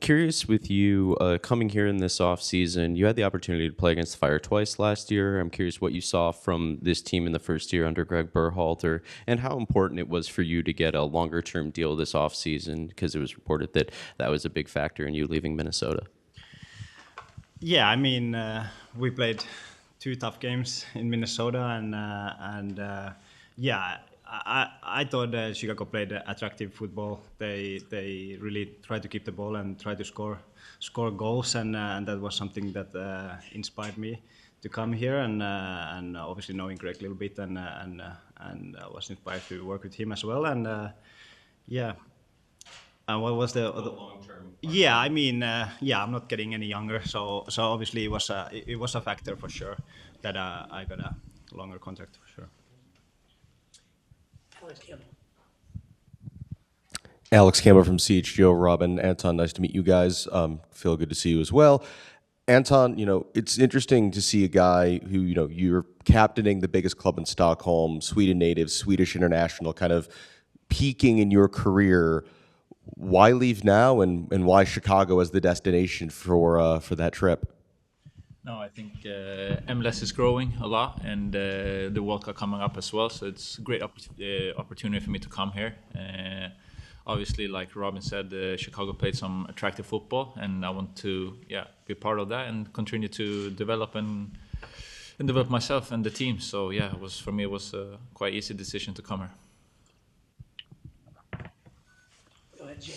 curious with you coming here in this off season. You had the opportunity to play against Fire twice last year. I'm curious what you saw from this team in the first year under Greg Berhalter, and how important it was for you to get a longer term deal this off season, because it was reported that that was a big factor in you leaving Minnesota. Yeah, I mean, we played 2 tough games in Minnesota, and yeah, I thought Chicago played attractive football. They really tried to keep the ball and try to score goals, and that was something that inspired me to come here, and obviously knowing Greg a little bit, and I was inspired to work with him as well, and yeah. And what was the long-term? Yeah, I mean, yeah, I'm not getting any younger, so obviously it was a factor for sure that I got a longer contract for sure. Alex Campbell from CHGO. Robin, Anton, nice to meet you guys. Feel good to see you as well. Anton, it's interesting to see a guy who, you're captaining the biggest club in Stockholm, Sweden native, Swedish international, kind of peaking in your career. Why leave now, and why Chicago as the destination for that trip? No, I think MLS is growing a lot, and the World Cup coming up as well. So it's a great opportunity for me to come here. Obviously, like Robin said, Chicago played some attractive football, and I want to be part of that and continue to develop and develop myself and the team. So yeah, for me it was a quite easy decision to come here. Go ahead, Jim.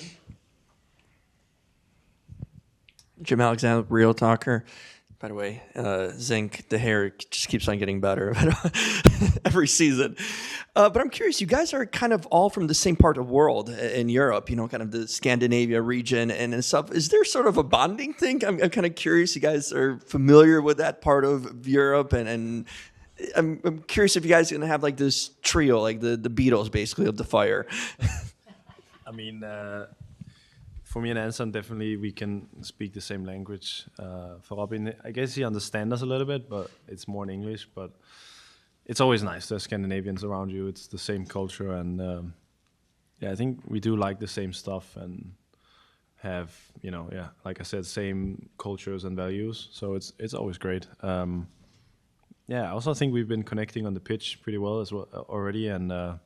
Jim Alexander, Real Talker. By the way, Zink, the hair just keeps on getting better every season. But I'm curious, you guys are kind of all from the same part of the world in Europe, kind of the Scandinavia region and stuff. Is there sort of a bonding thing? I'm kind of curious. You guys are familiar with that part of Europe, and I'm curious if you guys are going to have like this trio, like the Beatles, basically, of the Fire. I mean, for me and Anton, definitely we can speak the same language. For Robin, I guess he understands us a little bit, but it's more in English. But it's always nice. There's Scandinavians around you. It's the same culture, and I think we do like the same stuff and have, like I said, same cultures and values. So it's always great. I also think we've been connecting on the pitch pretty well as well already, and I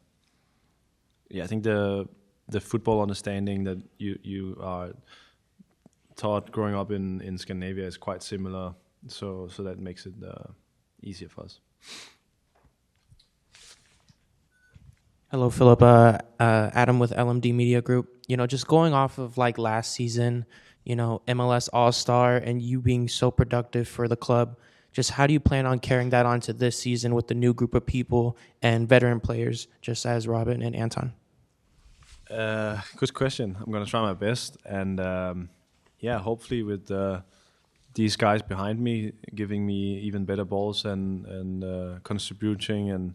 think the football understanding that you are taught growing up in Scandinavia is quite similar, so that makes it easier for us. Hello, Philip. Adam with LMD Media Group. Just going off of like last season, MLS All-Star and you being so productive for the club, just how do you plan on carrying that on to this season with the new group of people and veteran players, just as Robin and Anton? Good question. I'm going to try my best. And hopefully with these guys behind me giving me even better balls and contributing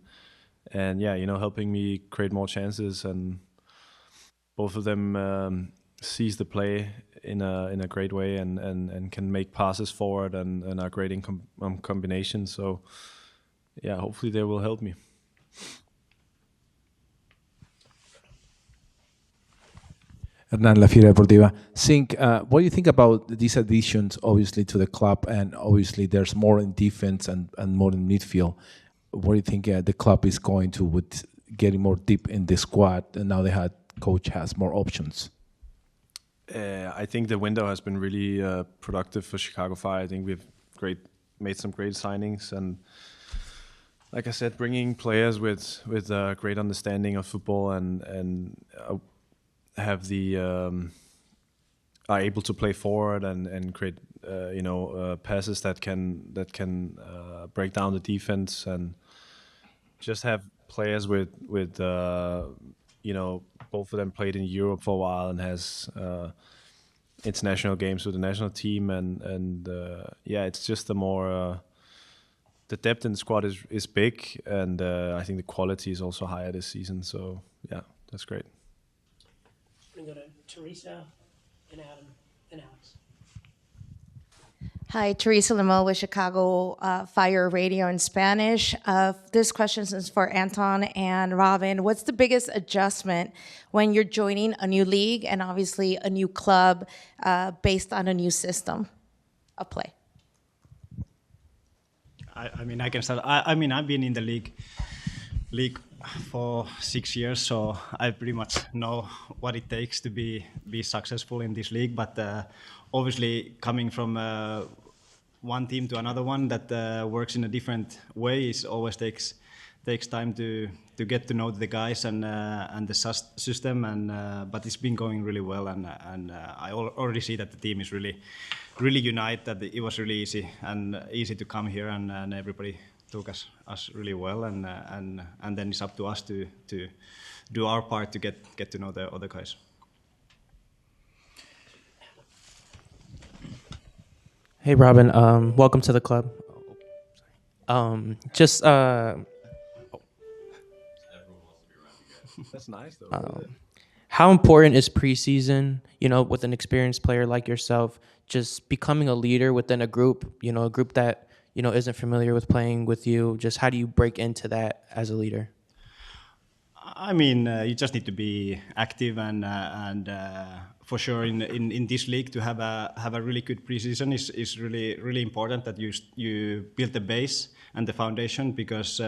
and helping me create more chances. And both of them sees the play in a great way and can make passes forward and are great in combinations. So, hopefully they will help me. Hernan La Fiera Deportiva. Zink, what do you think about these additions, obviously, to the club? And obviously, there's more in defense and more in midfield. What do you think the club is going to with getting more deep in the squad? And now coach has more options. I think the window has been really productive for Chicago Fire. I think we've made some great signings, and like I said, bringing players with a great understanding of football and have are able to play forward and create passes that can break down the defense, and just have players with both of them played in Europe for a while and has international games with the national team, and it's just the depth in the squad is big, and I think the quality is also higher this season. So that's great. I'm going to go to Teresa and Adam and Alex. Hi, Teresa Lemo with Chicago Fire Radio in Spanish. This question is for Anton and Robin. What's the biggest adjustment when you're joining a new league and obviously a new club based on a new system of play? I mean, I can start. I mean, I've been in the league for 6 years, so I pretty much know what it takes to be successful in this league. But obviously, coming from one team to another one that works in a different way is always takes time to get to know the guys and the system. And but it's been going really well, and I already see that the team is really united. That it was really easy to come here, and everybody took us really well, and then it's up to us to do our part to get to know the other guys. Hey, Robin. Welcome to the club. That's nice though. How important is preseason, with an experienced player like yourself, just becoming a leader within a group, a group that, isn't familiar with playing with you? Just how do you break into that as a leader? I mean, you just need to be active, and for sure in this league to have a really good preseason is really important, that you build the base and the foundation, because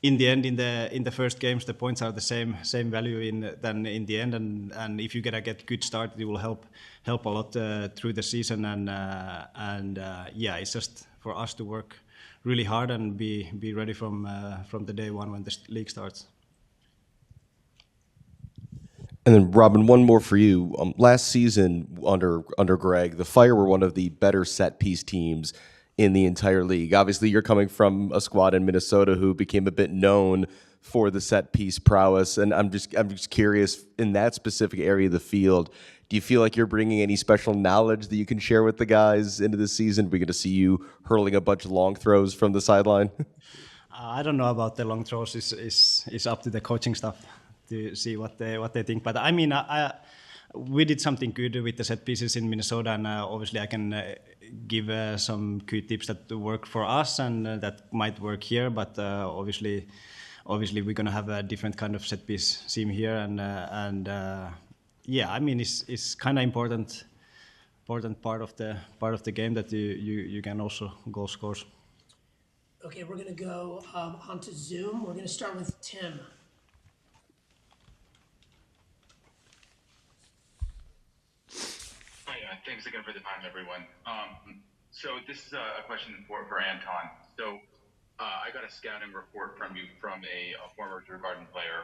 in the end, in the first games, the points are the same value than in the end, and if you get good start, it will help a lot through the season, and it's just for us to work really hard and be ready from the day one when the league starts. And then, Robin, one more for you. Last season under Greg, the Fire were one of the better set-piece teams in the entire league. Obviously, you're coming from a squad in Minnesota who became a bit known for the set-piece prowess, and I'm just curious, in that specific area of the field, do you feel like you're bringing any special knowledge that you can share with the guys into this season? We're going to see you hurling a bunch of long throws from the sideline. I don't know about the long throws. Is up to the coaching staff to see what they think. But I mean, we did something good with the set pieces in Minnesota, and obviously I can give some good tips that work for us and that might work here. But obviously we're gonna have a different kind of set piece team here, and I mean it's kind of important part of the game that you can also goal scores. Okay, we're gonna go onto Zoom. We're gonna start with Tim. Thanks again for the time, everyone. So this is a question for Anton. So I got a scouting report from you from a former Djurgården player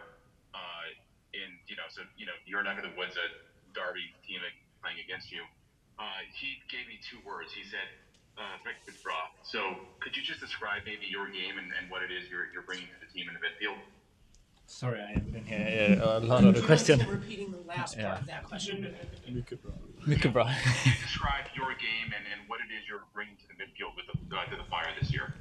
your neck of the woods, a Derby team playing against you. He gave me two words. He said, "Riktigt bra." So could you just describe maybe your game and what it is you're bringing to the team in the midfield? Sorry, I didn't hear a lot of the question. Repeating the last part of that question. Mycket bra. Can you describe your game and what it is you're bringing to the midfield to the Fire this year?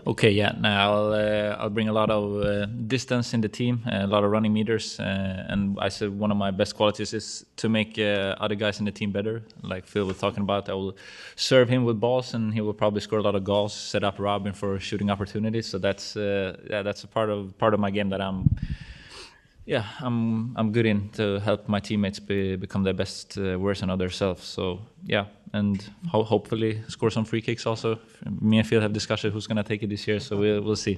Okay, yeah. Now I'll bring a lot of distance in the team, a lot of running meters, and I said one of my best qualities is to make other guys in the team better. Like Phil was talking about, I will serve him with balls, and he will probably score a lot of goals. Set up Robin for shooting opportunities. So that's a part of my game that I'm good in, to help my teammates become their best version of themselves. So yeah, and hopefully score some free kicks also. Me and Phil have discussed who's going to take it this year, so we'll see.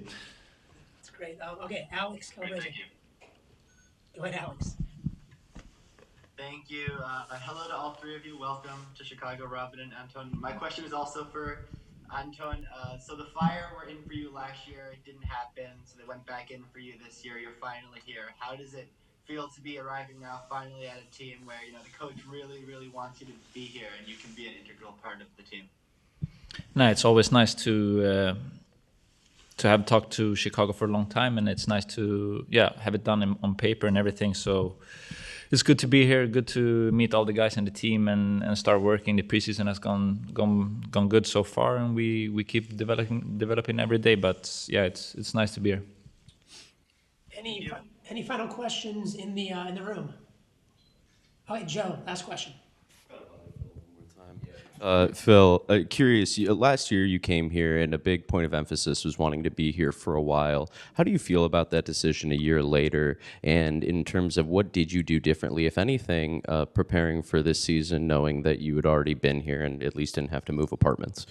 That's great. Okay, Alex, go ahead, Alex. Thank you. Hello to all three of you. Welcome to Chicago, Robin and Anton. My question is also for Anton. So the Fire were in for you last year. It didn't happen, so they went back in for you this year. You're finally here. How does it feel to be arriving now finally at a team where the coach really wants you to be here and you can be an integral part of the team? No, it's always nice to have talked to Chicago for a long time, and it's nice to have it done on paper and everything. So it's good to be here, good to meet all the guys in the team and start working. The preseason has gone good so far, and we keep developing every day. But yeah, it's nice to be here. Any final questions in the room? Okay, Joe, last question. Phil, curious. Last year you came here, and a big point of emphasis was wanting to be here for a while. How do you feel about that decision a year later? And in terms of what did you do differently, if anything, preparing for this season, knowing that you had already been here and at least didn't have to move apartments?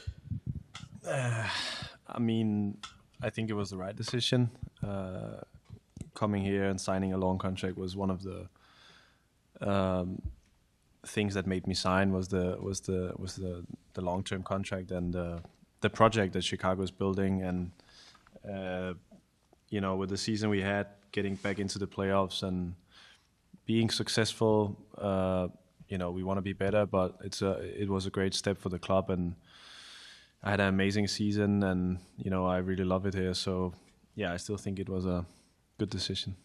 I mean, I think it was the right decision. Coming here and signing a long contract was one of the things that made me sign. Was the long-term contract and the project that Chicago is building, and with the season we had, getting back into the playoffs and being successful. We want to be better, but it was a great step for the club, and I had an amazing season, and I really love it here. So yeah, I still think it was a good decision.